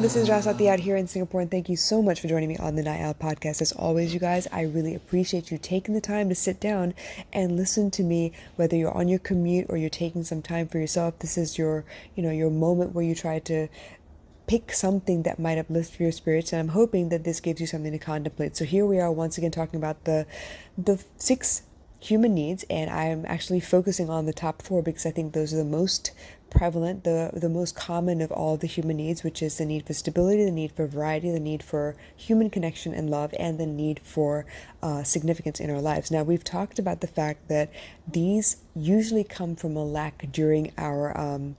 everyone, this is Rasati out here in Singapore, and thank you so much for joining me on the Night Owl podcast. As always, you guys, I really appreciate you taking the time to sit down and listen to me, whether you're on your commute or you're taking some time for yourself. This is your moment where you try to pick something that might uplift your spirits, and I'm hoping that this gives you something to contemplate. So here we are once again talking about the six human needs, and I'm actually focusing on the top four because I think those are the most prevalent, the most common of all the human needs, which is the need for stability, the need for variety, the need for human connection and love, and the need for significance in our lives. Now, we've talked about the fact that these usually come from a lack during our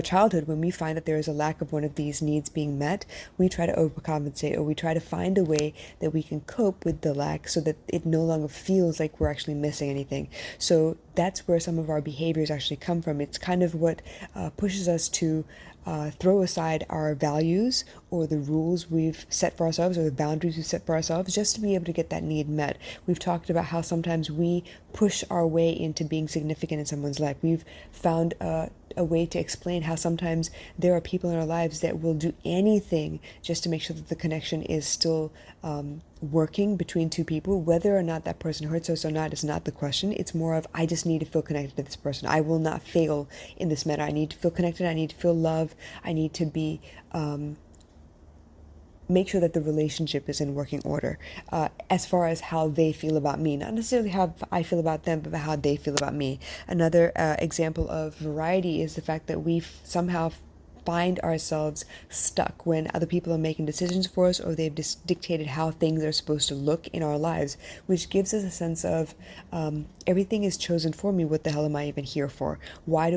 childhood. When we find that there is a lack of one of these needs being met, we try to overcompensate, or we try to find a way that we can cope with the lack so that it no longer feels like we're actually missing anything. So that's where some of our behaviors actually come from. It's kind of what pushes us to throw aside our values or the rules we've set for ourselves or the boundaries we've set for ourselves just to be able to get that need met. We've talked about how sometimes we push our way into being significant in someone's life. We've found a way to explain how sometimes there are people in our lives that will do anything just to make sure that the connection is still working between two people. Whether or not that person hurts us or not is not the question. It's more of, I just need to feel connected to this person. I will not fail in this matter. I need to feel connected. I need to feel love. I need to be make sure that the relationship is in working order, as far as how they feel about me, not necessarily how I feel about them, but how they feel about me. Another example of variety is the fact that we somehow find ourselves stuck when other people are making decisions for us, or they've dictated how things are supposed to look in our lives, which gives us a sense of everything is chosen for me. What the hell am I even here for? Why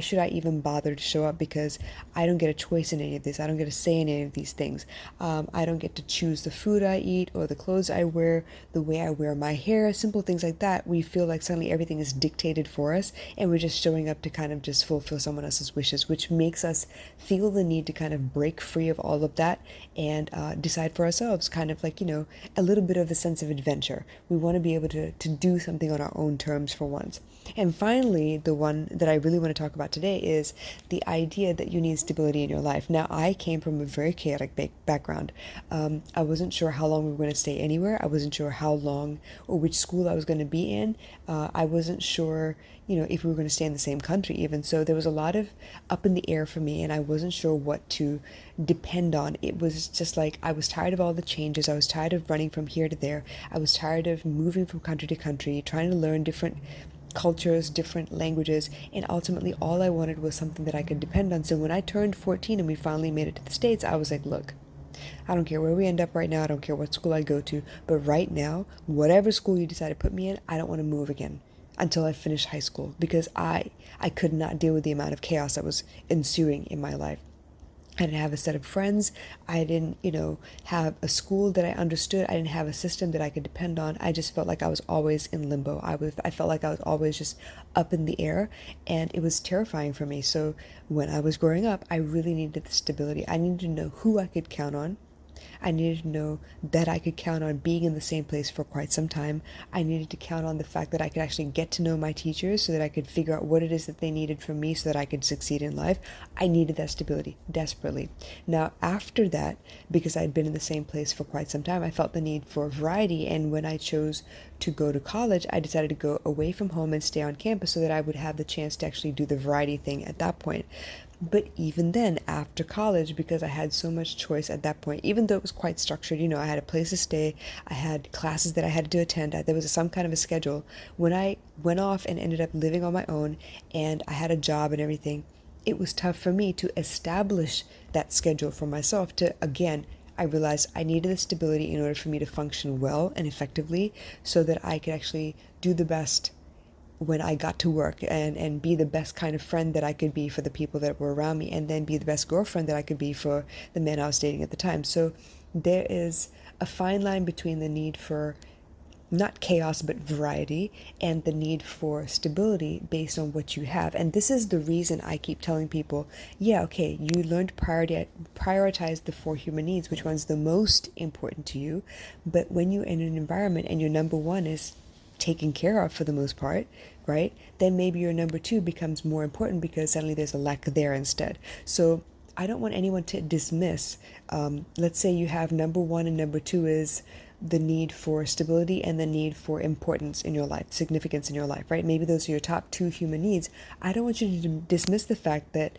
should I even bother to show up? Because I don't get a choice in any of this. I don't get a say in any of these things. I don't get to choose the food I eat or the clothes I wear, the way I wear my hair, simple things like that. We feel like suddenly everything is dictated for us, and we're just showing up to kind of just fulfill someone else's wishes, which makes us feel the need to kind of break free of all of that and decide for ourselves, kind of like, a little bit of a sense of adventure. We want to be able to do something on our own terms for once. And finally, the one that I really want to talk about today is the idea that you need stability in your life. Now, I came from a very chaotic background. I wasn't sure how long we were going to stay anywhere. I wasn't sure how long or which school I was going to be in. I wasn't sure, if we were going to stay in the same country even. So there was a lot of up in the air for me, and I wasn't sure what to depend on. It was just like I was tired of all the changes. I was tired of running from here to there. I was tired of moving from country to country, trying to learn different cultures, different languages, and ultimately all I wanted was something that I could depend on. So when I turned 14 and we finally made it to the States, I was like, look, I don't care where we end up right now. I don't care what school I go to. But right now, whatever school you decide to put me in, I don't want to move again until I finish high school, because I could not deal with the amount of chaos that was ensuing in my life. I didn't have a set of friends. I didn't, have a school that I understood. I didn't have a system that I could depend on. I just felt like I was always in limbo. I felt like I was always just up in the air, and it was terrifying for me. So when I was growing up, I really needed the stability. I needed to know who I could count on. I needed to know that I could count on being in the same place for quite some time. I needed to count on the fact that I could actually get to know my teachers so that I could figure out what it is that they needed from me so that I could succeed in life. I needed that stability desperately. Now, after that, because I'd been in the same place for quite some time, I felt the need for variety. And when I chose to go to college, I decided to go away from home and stay on campus so that I would have the chance to actually do the variety thing at that point. But even then, after college, because I had so much choice at that point, even though it was quite structured, I had a place to stay, I had classes that I had to attend, there was some kind of a schedule. When I went off and ended up living on my own and I had a job and everything, it was tough for me to establish that schedule for myself. I realized I needed the stability in order for me to function well and effectively so that I could actually do the best when I got to work, and be the best kind of friend that I could be for the people that were around me, and then be the best girlfriend that I could be for the man I was dating at the time. So there is a fine line between the need for not chaos but variety and the need for stability based on what you have. And this is the reason I keep telling people, yeah, okay, you learned to prioritize the four human needs, which one's the most important to you. But when you're in an environment and your number one is taken care of for the most part, right, then maybe your number two becomes more important because suddenly there's a lack there instead. So I don't want anyone to dismiss. Let's say you have number one and number two is the need for stability and the need for importance in your life, significance in your life, right? Maybe those are your top two human needs. I don't want you to dismiss the fact that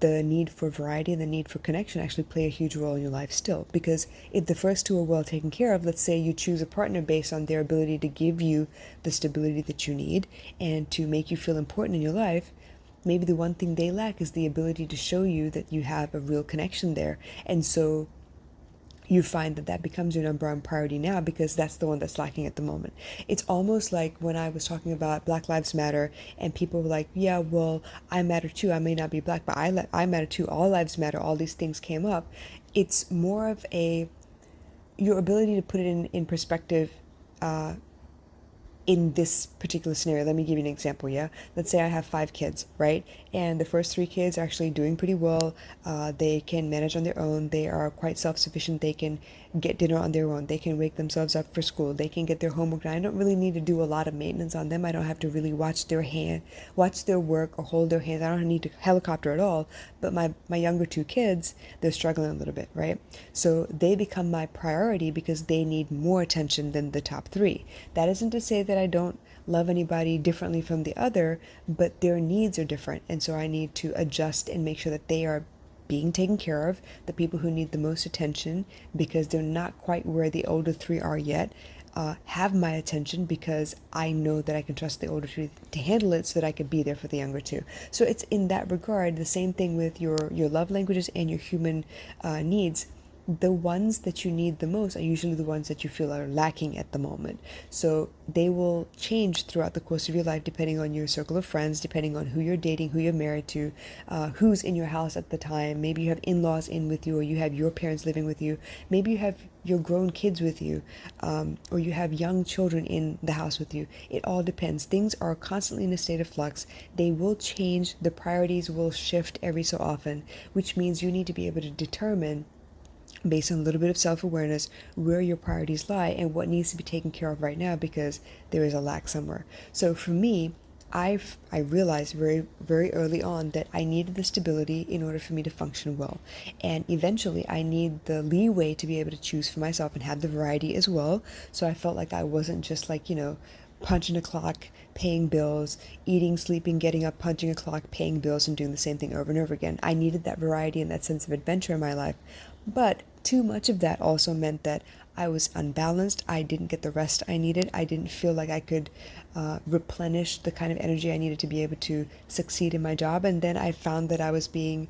the need for variety and the need for connection actually play a huge role in your life still. Because if the first two are well taken care of, let's say you choose a partner based on their ability to give you the stability that you need and to make you feel important in your life, maybe the one thing they lack is the ability to show you that you have a real connection there. And so you find that that becomes your number one priority now because that's the one that's lacking at the moment. It's almost like when I was talking about Black Lives Matter and people were like, yeah, well, I matter too. I may not be black, but I matter too. All lives matter. All these things came up. It's more of your ability to put it in perspective in this particular scenario. Let me give you an example. Yeah, let's say I have 5 kids, right? And the first 3 kids are actually doing pretty well. They can manage on their own. They are quite self-sufficient. They can get dinner on their own. They can wake themselves up for school. They can get their homework done. I don't really need to do a lot of maintenance on them. I don't have to really watch their work or hold their hands. I don't need to helicopter at all. But my younger 2 kids, they're struggling a little bit, right? So they become my priority because they need more attention than the top 3. That isn't to say that I don't love anybody differently from the other, but their needs are different. And so I need to adjust and make sure that they are being taken care of, the people who need the most attention because they're not quite where the older 3 are yet, have my attention because I know that I can trust the older 2 to handle it so that I could be there for the younger 2. So it's in that regard, the same thing with your love languages and your human needs. The ones that you need the most are usually the ones that you feel are lacking at the moment. So they will change throughout the course of your life depending on your circle of friends, depending on who you're dating, who you're married to, who's in your house at the time. Maybe you have in-laws in with you, or you have your parents living with you. Maybe you have your grown kids with you, or you have young children in the house with you. It all depends. Things are constantly in a state of flux. They will change. The priorities will shift every so often, which means you need to be able to determine, based on a little bit of self-awareness, where your priorities lie and what needs to be taken care of right now because there is a lack somewhere. So for me, I realized very, very early on that I needed the stability in order for me to function well. And eventually I need the leeway to be able to choose for myself and have the variety as well. So I felt like I wasn't just like, punching a clock, paying bills, eating, sleeping, getting up, punching a clock, paying bills, and doing the same thing over and over again. I needed that variety and that sense of adventure in my life. But too much of that also meant that I was unbalanced. I didn't get the rest I needed. I didn't feel like I could replenish the kind of energy I needed to be able to succeed in my job. And then I found that I was being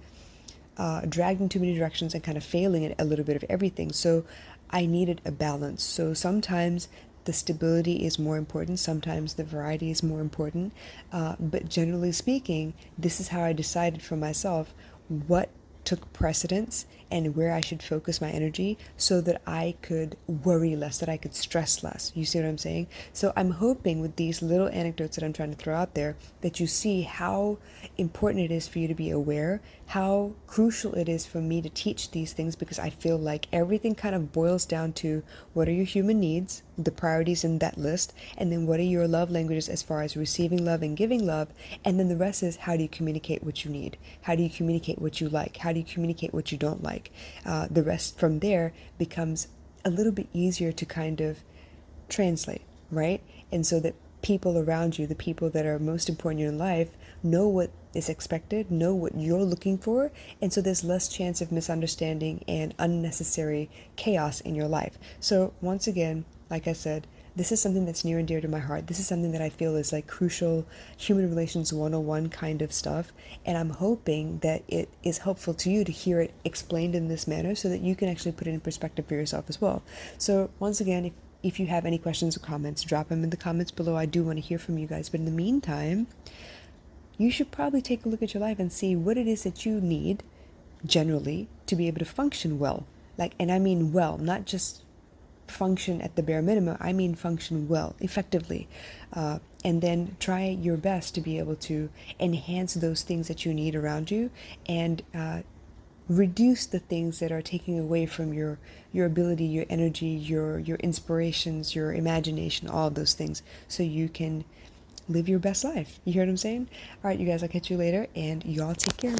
dragged in too many directions and kind of failing at a little bit of everything. So I needed a balance. So sometimes the stability is more important. Sometimes the variety is more important. But generally speaking, this is how I decided for myself what took precedence and where I should focus my energy so that I could worry less, that I could stress less. You see what I'm saying? So I'm hoping with these little anecdotes that I'm trying to throw out there that you see how important it is for you to be aware, how crucial it is for me to teach these things, because I feel like everything kind of boils down to what are your human needs, the priorities in that list, and then what are your love languages as far as receiving love and giving love, and then the rest is how do you communicate what you need, how do you communicate what you like, how do you communicate what you don't like. The rest from there becomes a little bit easier to kind of translate, right? And so that people around you, the people that are most important in your life, know what is expected, know what you're looking for, and so there's less chance of misunderstanding and unnecessary chaos in your life. So once again, like I said, this is something that's near and dear to my heart. This is something that I feel is like crucial human relations 101 kind of stuff. And I'm hoping that it is helpful to you to hear it explained in this manner so that you can actually put it in perspective for yourself as well. So once again, if you have any questions or comments, drop them in the comments below. I do want to hear from you guys. But in the meantime, you should probably take a look at your life and see what it is that you need generally to be able to function well. And I mean well, not just function at the bare minimum. I mean function well, effectively, and then try your best to be able to enhance those things that you need around you and reduce the things that are taking away from your ability, your energy, your inspirations, your imagination, all of those things, so you can live your best life. You hear what I'm saying? All right, you guys, I'll catch you later, and y'all take care.